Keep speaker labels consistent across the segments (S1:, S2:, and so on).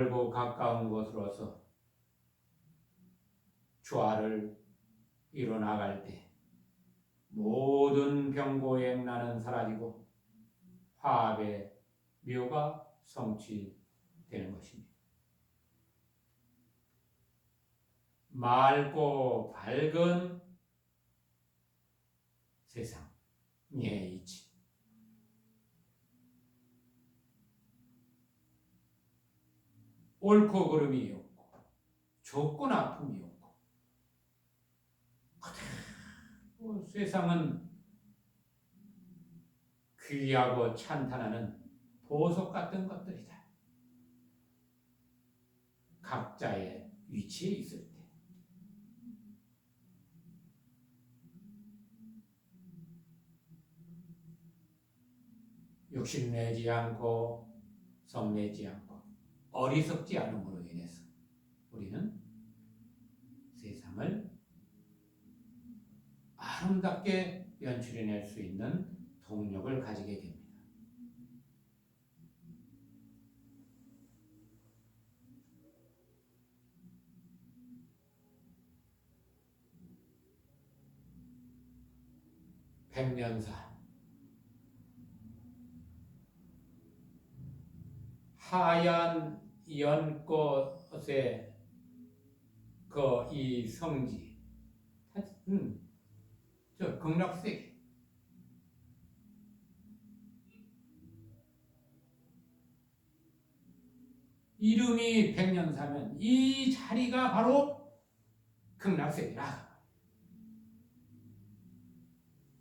S1: 멀고 가까운 곳으로서 조화를 이뤄나갈 때 모든 병고행란은 사라지고 화합의 묘가 성취되는 것입니다. 맑고 밝은 세상의 이치. 옳고 그름이 없고 좋고 나쁨이 없고 그대로 세상은 귀하고 찬탄하는 보석 같은 것들이다. 각자의 위치에 있을 때. 욕심내지 않고 성내지 않고 어리석지 않음으로 인해서 우리는 세상을 아름답게 연출해낼 수 있는 동력을 가지게 됩니다. 백년사 하얀 연꽃의 이 성지, 저 극락세계. 이름이 백년사면 이 자리가 바로 극락세계라.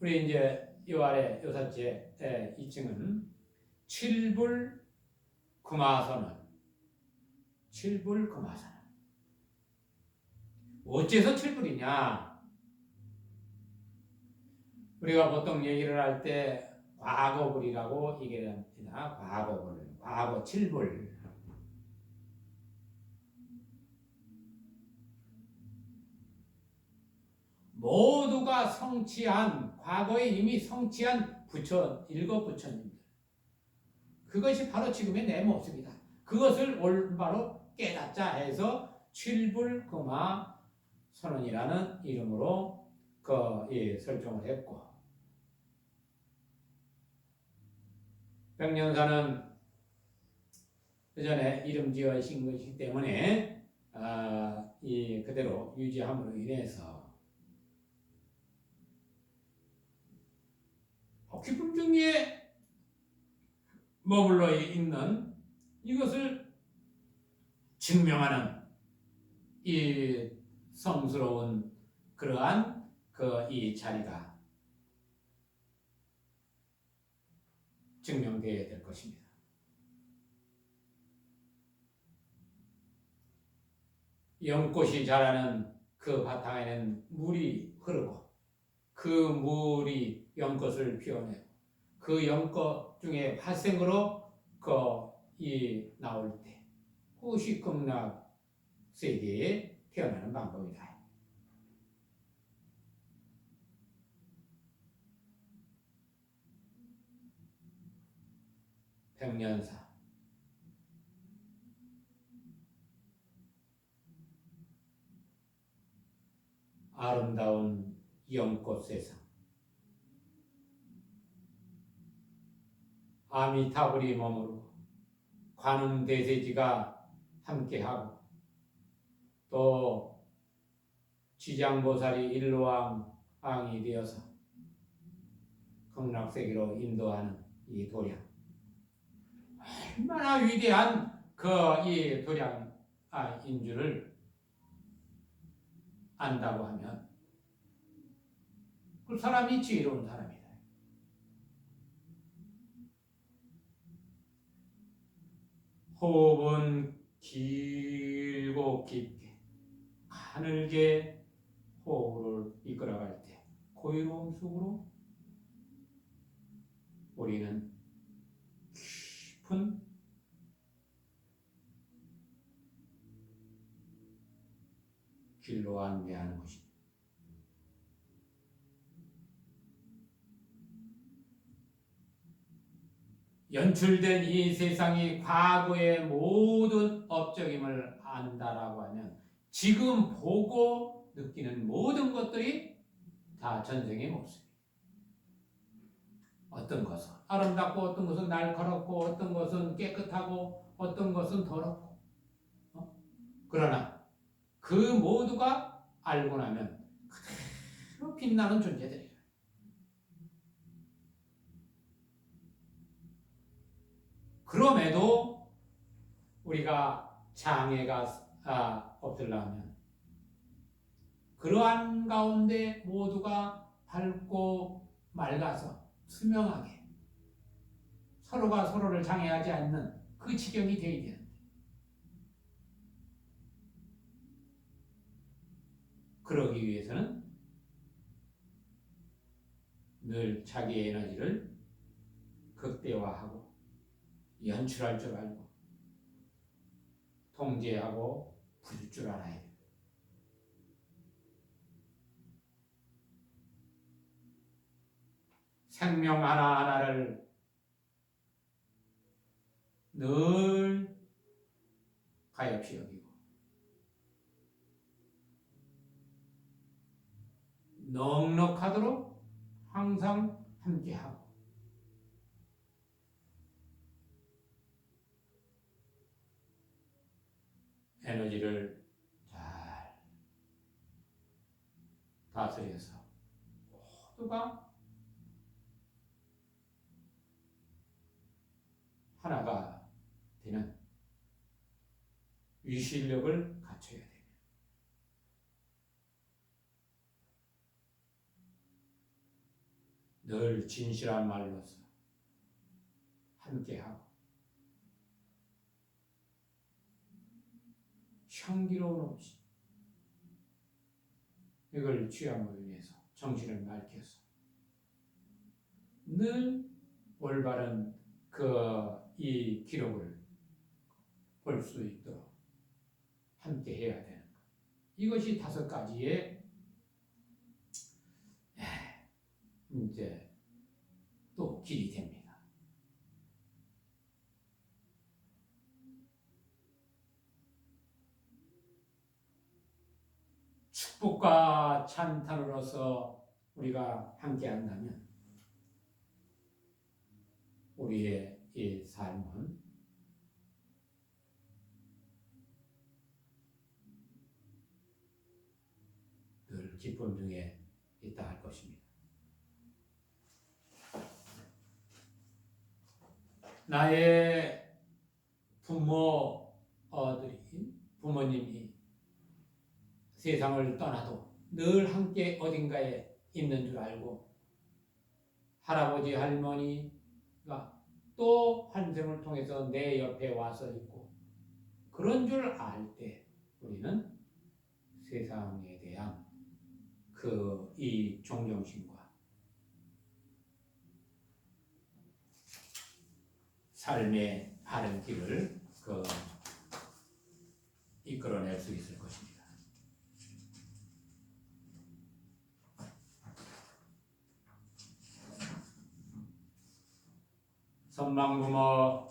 S1: 우리 이제 요 아래 요사제 2층은 칠불금화선언. 칠불금화선언. 어째서 칠불이냐? 우리가 보통 얘기를 할 때 과거불이라고 얘기를 합니다. 과거불, 과거 칠불. 모두가 성취한, 과거에 이미 성취한 부처, 일곱 부처님들. 그것이 바로 지금의 내 모습이다. 그것을 올바로 깨닫자 해서 칠불금화 선언이라는 이름으로 설정을 했고, 백년사는 그 전에 이름 지어신 것이기 때문에 그대로 유지함으로 인해서 깊은 중에 머물러 있는 이것을 증명하는 이 성스러운 그러한 이 자리가 증명되어야 될 것입니다. 연꽃이 자라는 그 바탕에는 물이 흐르고 그 물이 연꽃을 피워내고 그 연꽃 중에 화생으로 나올 때 그것이 극락 세계에 태어나는 방법이다. 백년사 아름다운 연꽃 세상 아미타불이 머무르고 관음대세지가 함께하고 또 지장보살이 일로왕이 되어서 극락세계로 인도하는 이 도량, 얼마나 위대한 이 도량인 줄을 안다고 하면 그 사람이 지혜로운 사람이다. 호흡은 길고 깊게 가늘게 호흡을 이끌어갈 때 고요로움 속으로 우리는 깊은 길로 안내하는 것입니다. 연출된 이 세상이 과거의 모든 업적임을 안다라고 하면 지금 보고 느끼는 모든 것들이 다 전생의 모습이에요. 어떤 것은 아름답고 어떤 것은 날카롭고 어떤 것은 깨끗하고 어떤 것은 더럽고 그러나 그 모두가 알고 나면 그대로 빛나는 존재들이에요. 그럼에도 우리가 장애가 없으려면 그러한 가운데 모두가 밝고 맑아서 투명하게 서로가 서로를 장애하지 않는 그 지경이 되어야 되는데 그러기 위해서는 늘 자기의 에너지를 극대화하고 연출할 줄 알고 통제하고 부릴 줄 알아야 돼요. 생명 하나하나를 늘 가엾이 여기고 넉넉하도록 항상 함께하고 에너지를 잘 다스려서 모두가 하나가 되는 위실력을 갖춰야 돼요. 늘 진실한 말로서 함께하고 향기로운 없이 이걸 취함으로 인해서 정신을 맑혀서 늘 올바른 이 기록을 볼 수 있도록 함께 해야 되는 것. 이것이 5가지의 이제 또 길이 됩니다. 축복과 찬탄으로서 우리가 함께 한다면 우리의 이 삶은 늘 기쁨 중에 있다 할 것입니다. 나의 부모님이 세상을 떠나도 늘 함께 어딘가에 있는 줄 알고 할아버지 할머니가 또 한 생을 통해서 내 옆에 와서 있고 그런 줄 알 때 우리는 세상에 대한 이 존경심과 삶의 바른 길을 이끌어낼 수 있을 것입니다. 선망부모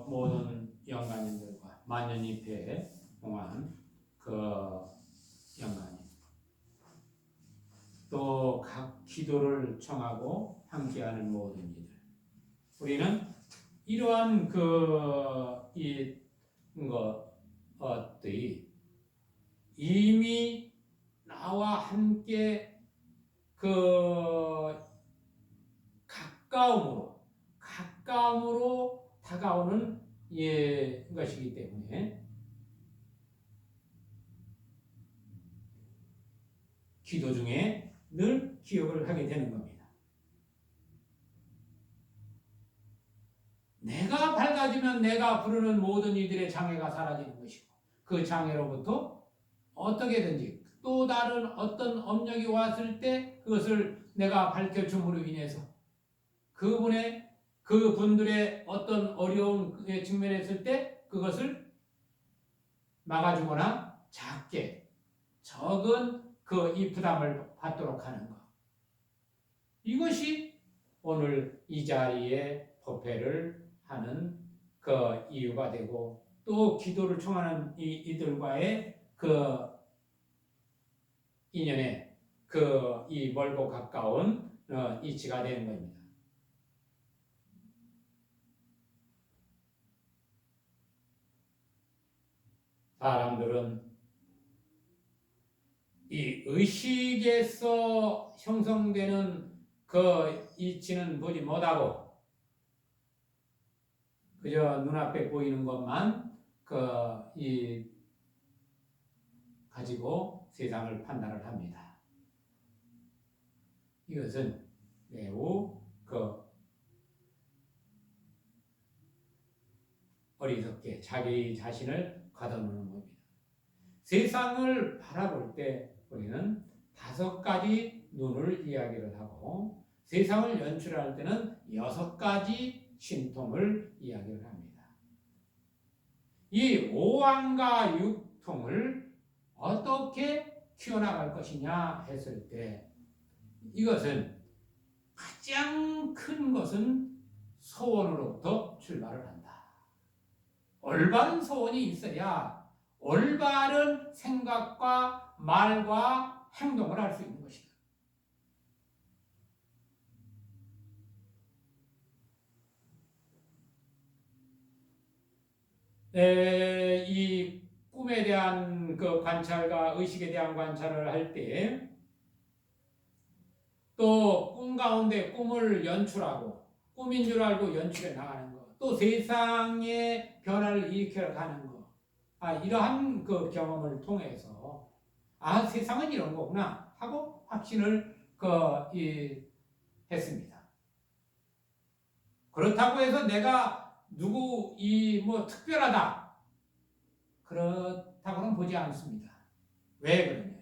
S1: 모든 영감님들과 만년잎에 봉한 영감님 또 각 기도를 청하고 함께하는 모든 이들 우리는 이러한 것들이 이미 나와 함께 가까움으로 다가오는 것이기 때문에 기도 중에 늘 기억을 하게 되는 겁니다. 내가 밝아지면 내가 부르는 모든 이들의 장애가 사라지는 것이고 그 장애로부터 어떻게든지 또 다른 어떤 업력이 왔을 때 그것을 내가 밝혀줌으로 인해서 그분들의 어떤 어려움에 직면했을 때 그것을 막아주거나 작게 적은 이 부담을 받도록 하는 것. 이것이 오늘 이 자리에 법회를 하는 그 이유가 되고, 또 기도를 청하는 이들과의 그 인연에 이 멀고 가까운 이치가 되는 겁니다. 사람들은 이 의식에서 형성되는 그 이치는 보지 못하고 그저 눈앞에 보이는 것만 가지고 세상을 판단을 합니다. 이것은 매우 어리석게 자기 자신을 가둬놓는 겁니다. 세상을 바라볼 때 우리는 5가지 눈을 이야기를 하고, 세상을 연출할 때는 6가지 신통을 이야기를 합니다. 이 5왕과 6통을 어떻게 키워나갈 것이냐 했을 때, 이것은 가장 큰 것은 소원으로부터 출발을 한다. 올바른 소원이 있어야 올바른 생각과 말과 행동을 할 수 있는 것이다. 이 꿈에 대한 그 관찰과 의식에 대한 관찰을 할 때, 또 꿈 가운데 꿈을 연출하고 꿈인 줄 알고 연출해 나가는 것, 또 세상의 변화를 일으켜 가는 것, 이러한 그 경험을 통해서 세상은 이런 거구나 하고 확신을 했습니다. 그렇다고 해서 내가 누구 특별하다 그렇다고는 보지 않습니다. 왜 그러냐?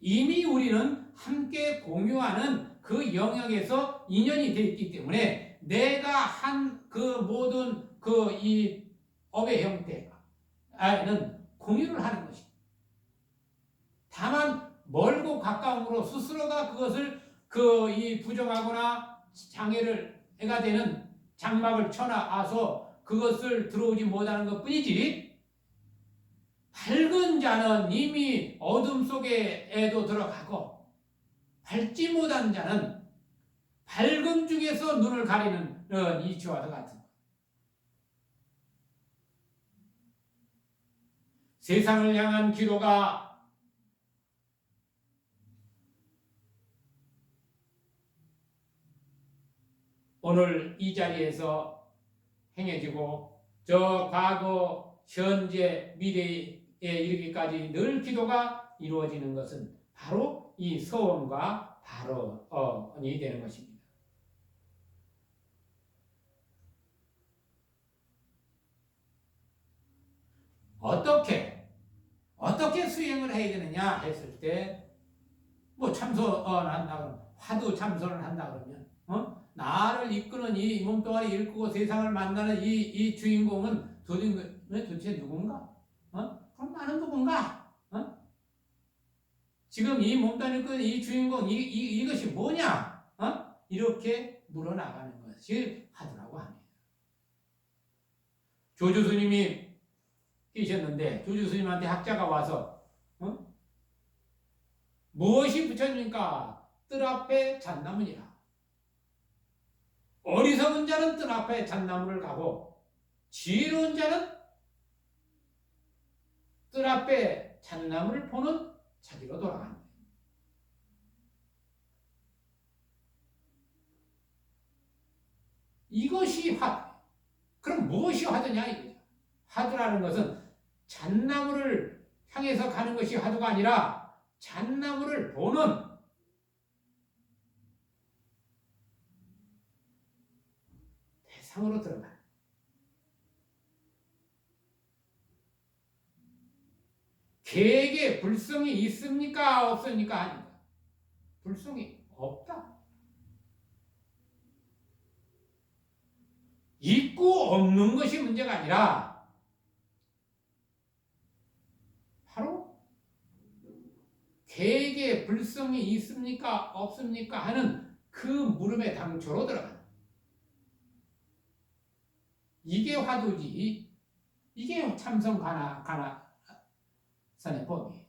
S1: 이미 우리는 함께 공유하는 그 영역에서 인연이 되어 있기 때문에 내가 한 그 모든 이 업의 형태는 공유를 하는 것입니다. 다만 멀고 가까움으로 스스로가 그것을 부정하거나 장애가 되는 장막을 쳐놔서 그것을 들어오지 못하는 것 뿐이지, 밝은 자는 이미 어둠 속에도 들어가고 밝지 못한 자는 밝음 중에서 눈을 가리는 이치와도 같은 것. 세상을 향한 기도가 오늘 이 자리에서 행해지고, 저 과거, 현재, 미래에 이르기까지 늘 기도가 이루어지는 것은 바로 이 소원과 발언이 되는 것입니다. 어떻게 수행을 해야 되느냐 했을 때, 참선한다 그러면, 화두 참선을 한다 그러면, 나를 이끄는 이 몸뚱아리 일구고 세상을 만나는 이 주인공은 도대체 누군가? 그럼 나는 누군가? 지금 이 몸뚱아리 이끄는 이 주인공, 이것이 뭐냐? 이렇게 물어나가는 것이 화두라고 합니다. 조주스님이 계셨는데, 조주스님한테 학자가 와서 무엇이 부처님입니까? 뜰 앞에 잣나무니라. 어리석은 자는 뜰 앞에 잣나무를 가고 지혜로운 자는 뜰 앞에 잣나무를 보는 자기로 돌아간다. 이것이 화두. 그럼 무엇이 화두냐 이거죠. 화두라는 것은 잣나무를 향해서 가는 것이 화두가 아니라 잣나무를 보는 대상으로 들어가. 계획에 불성이 있습니까? 없습니까? 아닙니다. 불성이 없다. 있고 없는 것이 문제가 아니라 바로 계획에 불성이 있습니까? 없습니까? 하는 그 물음의 당초로 들어간다. 이게 화두지. 이게 참선 가나선의 법이에요.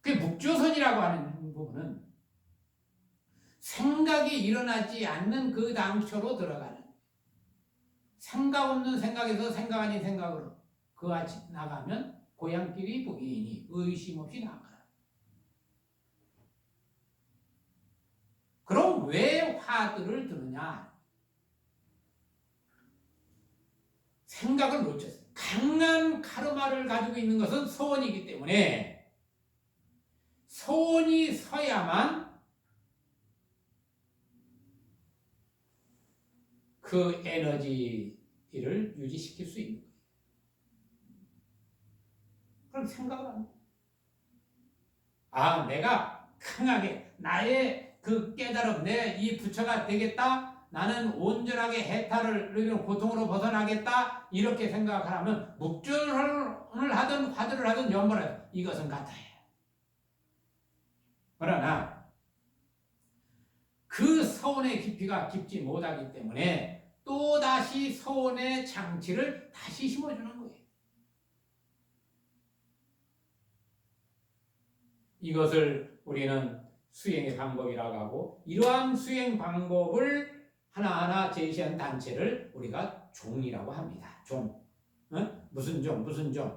S1: 그 묵조선이라고 하는 부분은 생각이 일어나지 않는 그 당초로 들어가는, 생각 없는 생각에서 생각 아닌 생각으로 그와 나가면 고향길이 보이니 의심 없이 나가라. 그럼 왜 화두를 드느냐? 생각을 놓쳤어요. 강한 카르마를 가지고 있는 것은 소원이기 때문에 소원이 서야만 그 에너지를 유지시킬 수 있는 거예요. 그럼 생각을 안 해요. 아, 내가 강하게 나의 그 깨달음, 내 이 부처가 되겠다, 나는 온전하게 해탈을, 고통으로 벗어나겠다, 이렇게 생각을 하면 묵존을 하든 화두를 하든 연보를 하든 이것은 같아요. 그러나 그 서원의 깊이가 깊지 못하기 때문에 또다시 서원의 장치를 다시 심어주는 거예요. 이것을 우리는 수행의 방법이라고 하고, 이러한 수행 방법을 하나하나 제시한 단체를 우리가 종이라고 합니다. 종. 무슨 종, 무슨 종.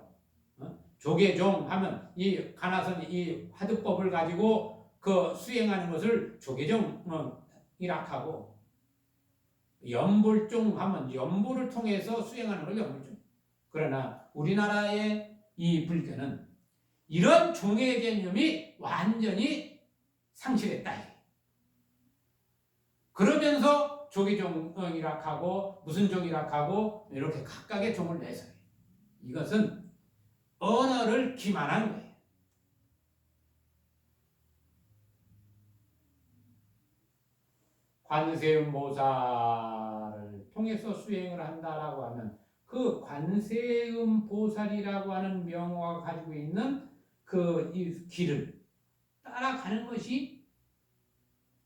S1: 조계 종 하면 이 가나선 이 화두법을 가지고 그 수행하는 것을 조계종이라 하고, 연불종 하면 연불을 통해서 수행하는 걸 연불종. 그러나 우리나라의 이 불교는 이런 종의 개념이 완전히 상실했다. 그러면서 조계종이라 하고 무슨 종이라 하고 이렇게 각각의 종을 내서 이것은 언어를 기만한 거예요. 관세음보살을 통해서 수행을 한다라고 하면 그 관세음보살이라고 하는 명호가 가지고 있는 그 이 길을 따라가는 것이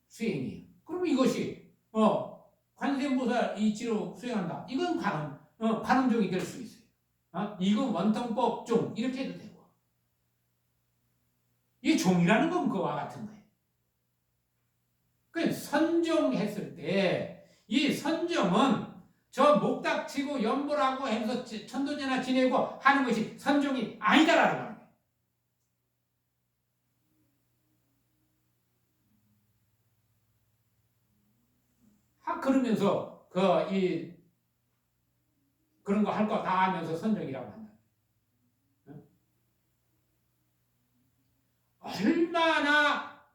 S1: 수행이에요. 그럼 이것이 관세음보살 이치로 수행한다. 이건 관음종이 될 수 있어요. 이건 원통법종 이렇게 해도 되고, 이 종이라는 건 그와 같은 거예요. 그 선종했을 때 이 선종은 저 목닥치고 연보라고 해서 천도제나 지내고 하는 것이 선종이 아니다라는 거예요. 그러면서 그런 거 할 거 다 하면서 선종이라고 한다. 얼마나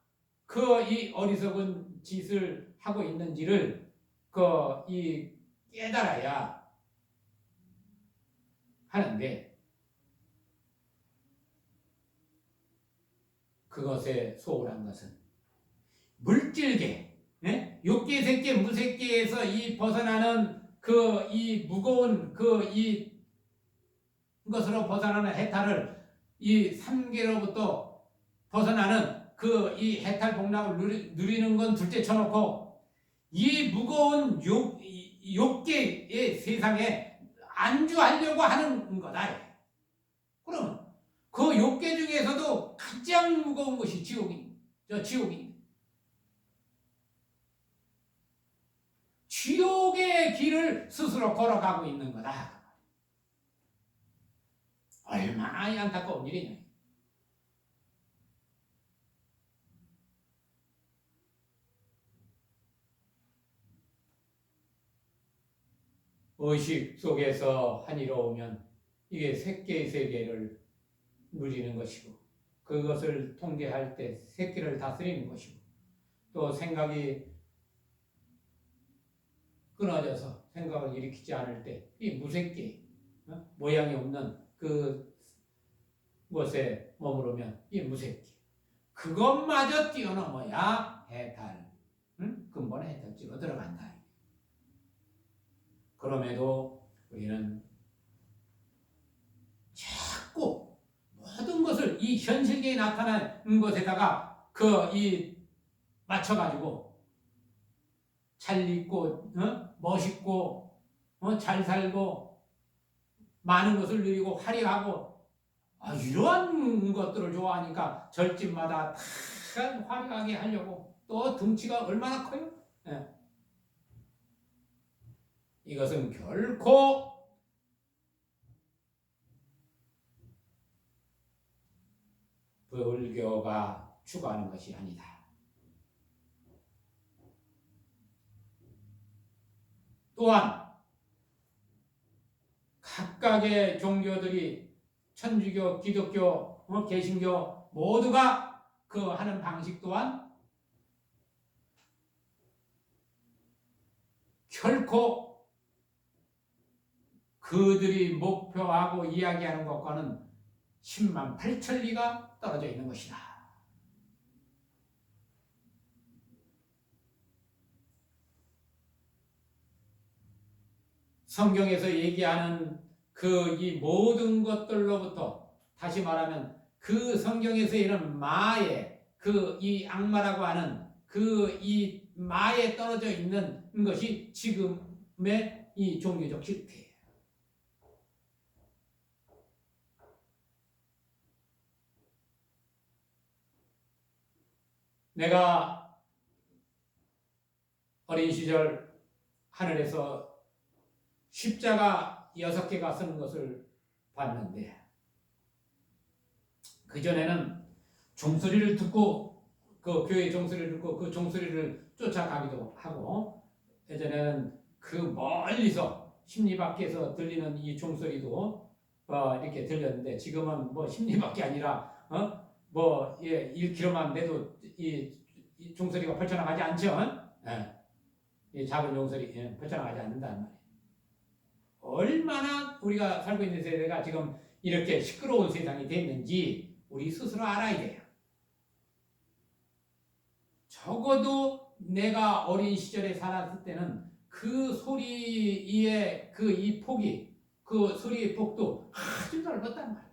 S1: 이 어리석은 짓을 하고 있는지를 깨달아야 하는데, 그것에 소홀한 것은 물질계, 욕계, 색계, 무색계에서 이 벗어나는 이 무거운 이것으로 벗어나는 해탈을 이 삼계로부터 벗어나는 이 해탈 복락을 누리는 건 둘째 쳐놓고 이 무거운 욕계의 세상에 안주하려고 하는 거다. 그럼 그 욕계 중에서도 가장 무거운 것이 지옥이. 지옥의 길을 스스로 걸어가고 있는 거다. 얼마나 안타까운 일이냐. 의식 속에서 한이로우면 이게 색계의 세계를 누리는 것이고, 그것을 통제할 때 색계를 다스리는 것이고, 또 생각이 끊어져서 생각을 일으키지 않을 때 이 무색계, 모양이 없는 그곳에 머무르면 이 무색계, 그것마저 뛰어넘어야 해탈, 근본의 해탈지로 들어간다. 그럼에도 우리는 자꾸 모든 것을 이 현실계에 나타나는 것에다가 맞춰가지고 잘 입고 멋있고 잘 살고 많은 것을 누리고 화려하고 이러한 것들을 좋아하니까 절집마다 다 화려하게 하려고 또 덩치가 얼마나 커요? 예. 이것은 결코 불교가 추구하는 것이 아니다. 또한 각각의 종교들이 천주교, 기독교, 개신교 모두가 그 하는 방식 또한 결코 그들이 목표하고 이야기하는 것과는 10만 8천리가 떨어져 있는 것이다. 성경에서 얘기하는 이 모든 것들로부터 다시 말하면 그 성경에서 이런 마의 이 악마라고 하는 이 마에 떨어져 있는 것이 지금의 이 종교적 실패예요. 내가 어린 시절 하늘에서 십자가 6개가 쓰는 것을 봤는데 그전에는 종소리를 듣고 그 교회 종소리를 듣고 그 종소리를 쫓아가기도 하고 예전에는 그 멀리서 심리 밖에서 들리는 이 종소리도 이렇게 들렸는데 지금은 심리 밖이 아니라 1km만 내도 이 종소리가 펼쳐나가지 않죠. 이 작은 종소리 펼쳐나가지 않는단 말이에요. 얼마나 우리가 살고 있는 세대가 지금 이렇게 시끄러운 세상이 됐는지 우리 스스로 알아야 돼요. 적어도 내가 어린 시절에 살았을 때는 그 소리의 이 폭이 그 소리의 폭도 아주 넓었단 말이에요.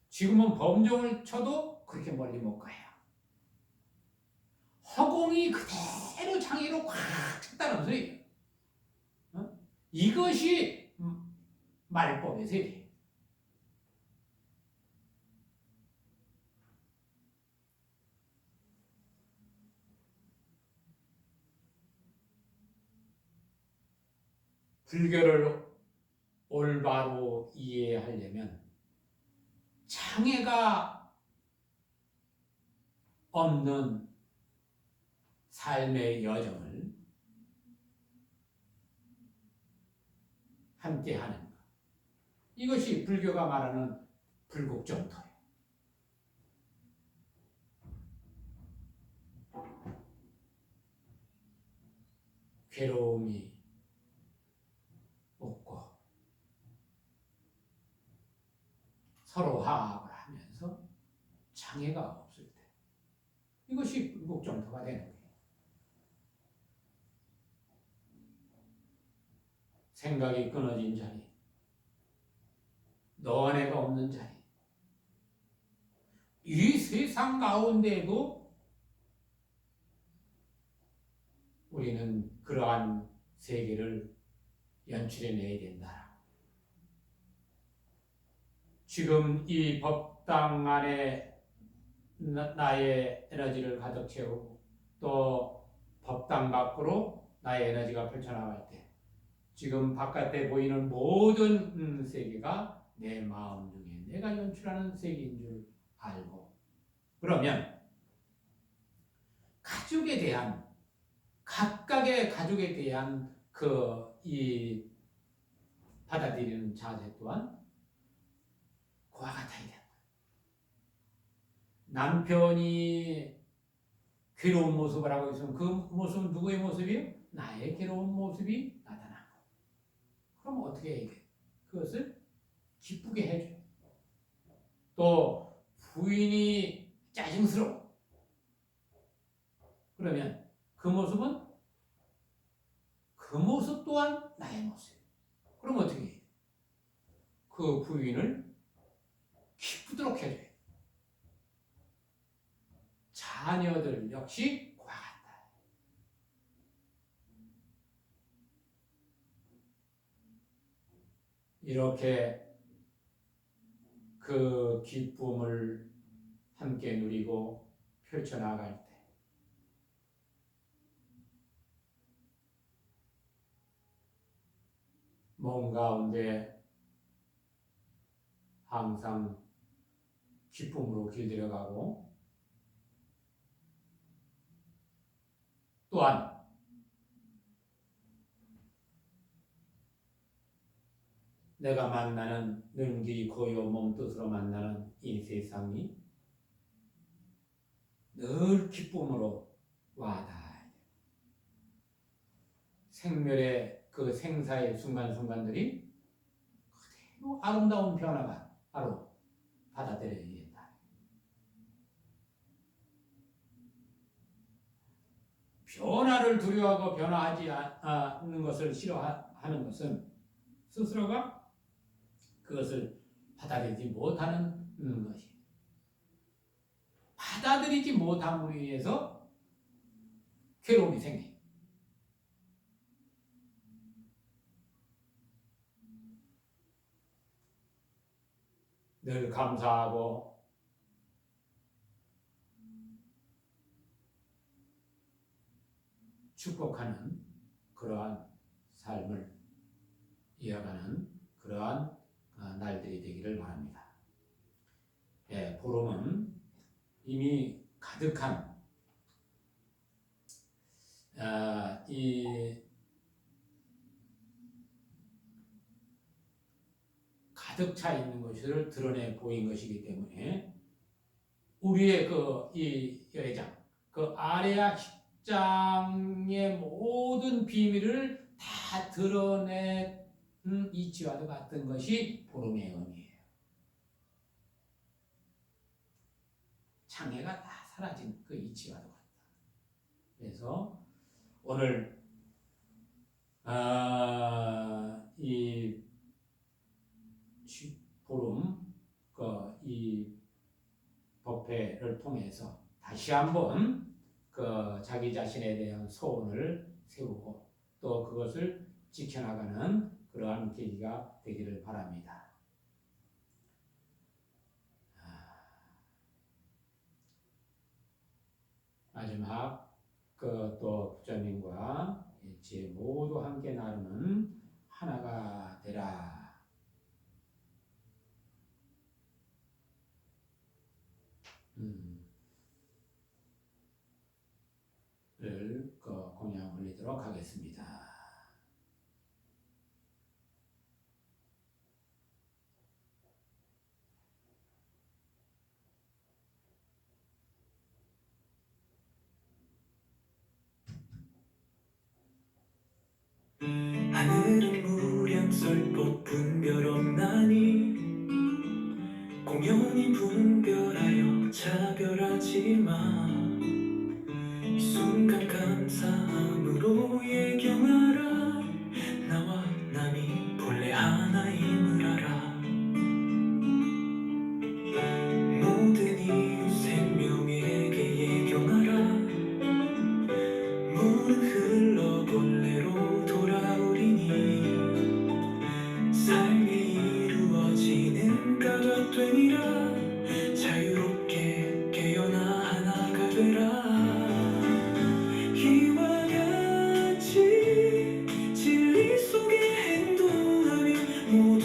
S1: 지금은 범종을 쳐도 그렇게 멀리 못 가요. 허공이 그대로 장애로 꽉 찼다는 소리예요. 이것이 말법의 세계예요. 불교를 올바로 이해하려면 장애가 없는 삶의 여정을 함께하는 것. 이것이 불교가 말하는 불국정토예요. 괴로움이 없고 서로 화합을 하면서 장애가 없을 때 이것이 불국정토가 되는 거예요. 생각이 끊어진 자리, 너와 내가 없는 자리, 이 세상 가운데에도 우리는 그러한 세계를 연출해내야 된다. 지금 이 법당 안에 나의 에너지를 가득 채우고 또 법당 밖으로 나의 에너지가 펼쳐나갈 때 지금 바깥에 보이는 모든 세계가 내 마음 중에 내가 연출하는 세계인 줄 알고 그러면 가족에 대한 각각의 가족에 대한 이 받아들이는 자세 또한 그와 같아야 된다. 남편이 괴로운 모습을 하고 있으면 그 모습은 누구의 모습이에요? 나의 괴로운 모습이 나타나는 거. 그럼 어떻게 해야 돼? 그것을 기쁘게 해줘요. 또 부인이 짜증스러워. 그러면 그 모습은 그 모습 또한 나의 모습. 그럼 어떻게 해요? 그 부인을 기쁘도록 해줘요. 자녀들 역시 그와 같다. 이렇게 그 기쁨을 함께 누리고 펼쳐나갈 때 몸 가운데 항상 기쁨으로 길들여가고 또한 내가 만나는 능기 고요 몸뜻으로 만나는 이 세상이 늘 기쁨으로 와닿아야 돼. 생멸의 그 생사의 순간순간들이 그대로 아름다운 변화가 바로 받아들여야겠다. 변화를 두려워하고 변화하지 않는 것을 싫어하는 것은 스스로가 그것을 받아들이지 못하는 것이 받아들이지 못함으로 인해서 괴로움이 생겨요. 늘 감사하고 축복하는 그러한 삶을 이어가는 그러한 날들이 되기를 바랍니다. 예, 보름은 이미 가득한 이 가득 차 있는 것을 드러내 보인 것이기 때문에 우리의 이 여회장, 그 아레아 식장의 모든 비밀을 다 드러낸 이치와도 같은 것이 보름의 의미예요. 장애가 다 사라진 그 이치와도 같다. 그래서 오늘 이 보름 이 법회를 통해서 다시 한번 자기 자신에 대한 소원을 세우고 또 그것을 지켜나가는 그러한 계기가 되기를 바랍니다. 마지막 또 부처님과 일체 모두 함께 나누는 하나가 되라. 를 공양 올리도록 하겠습니다.
S2: 하늘은 무량설 뽑은 별 없나니 공연히 분별하여 차별하지 마. 이 순간 감사함으로 예경하라. 나와 남이 본래 하나임을 알아. 모든 이유 생명에게 예경하라. 물은 흘러 본래로 돌아오리니 삶이 이루어지는 가가 되니라. 자유롭게 깨어나 하나가 되라. 이와 같이 진리 속에 행동하며 모두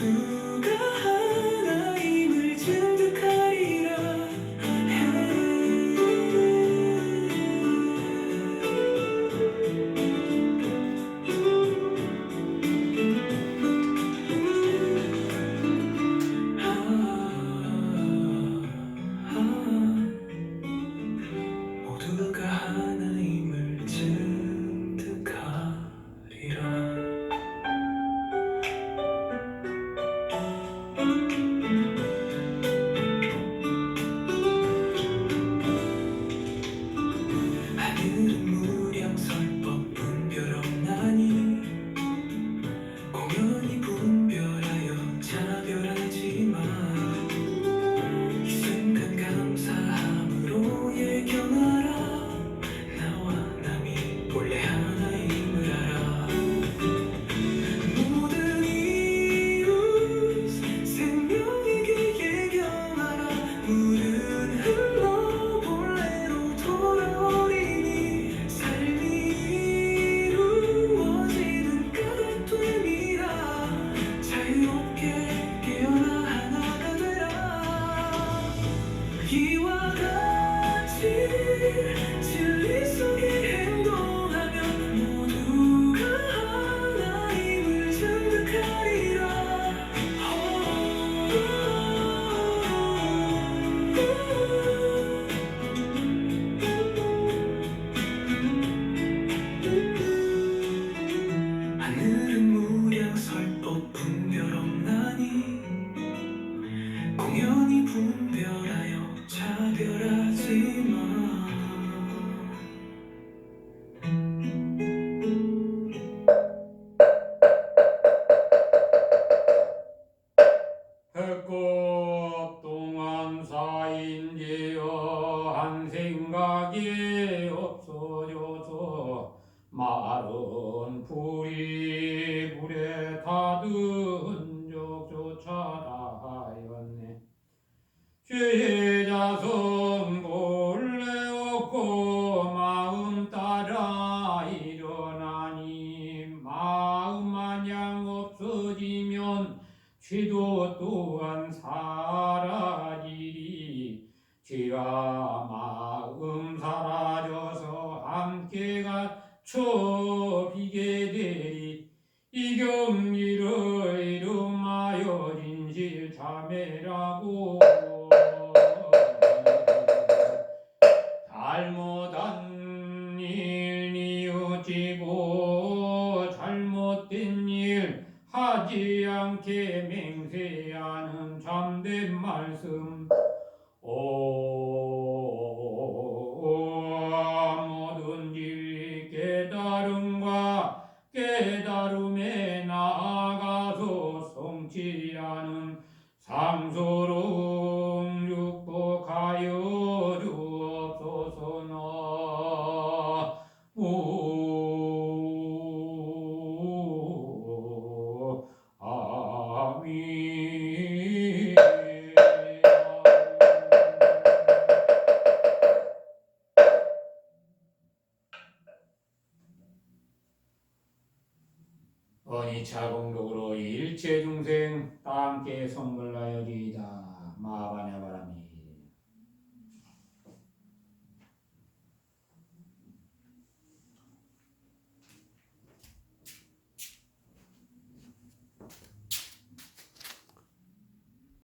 S2: 분별없나니 공연히 분별하여 차별하지 마.
S1: 배꼽 동안 쌓인지어 한 생각이 없어져서 마른 불이 물에 타든 적조차 다하였네. 죄의 자성 본래 없고 마음 따라 일어나니 마음 마냥 없어지면 죄도 또한 사라지리. 죄와 마음 사라져서 함께 갇혀 비게 되리. 이 경리를 이름하여 진실자매라고. 잘못한 일 뉘우치고 잘못된 일 하지 않게 맹세하는 참된 말씀. 모든 진리 깨달음과 깨달음에 나아가서 성취하는 상소로움 축복하여 주옵소서나. 아멘. 언이차 공덕으로 일체 중생 다 함께 성불하여리이다. 마하바냐 바람이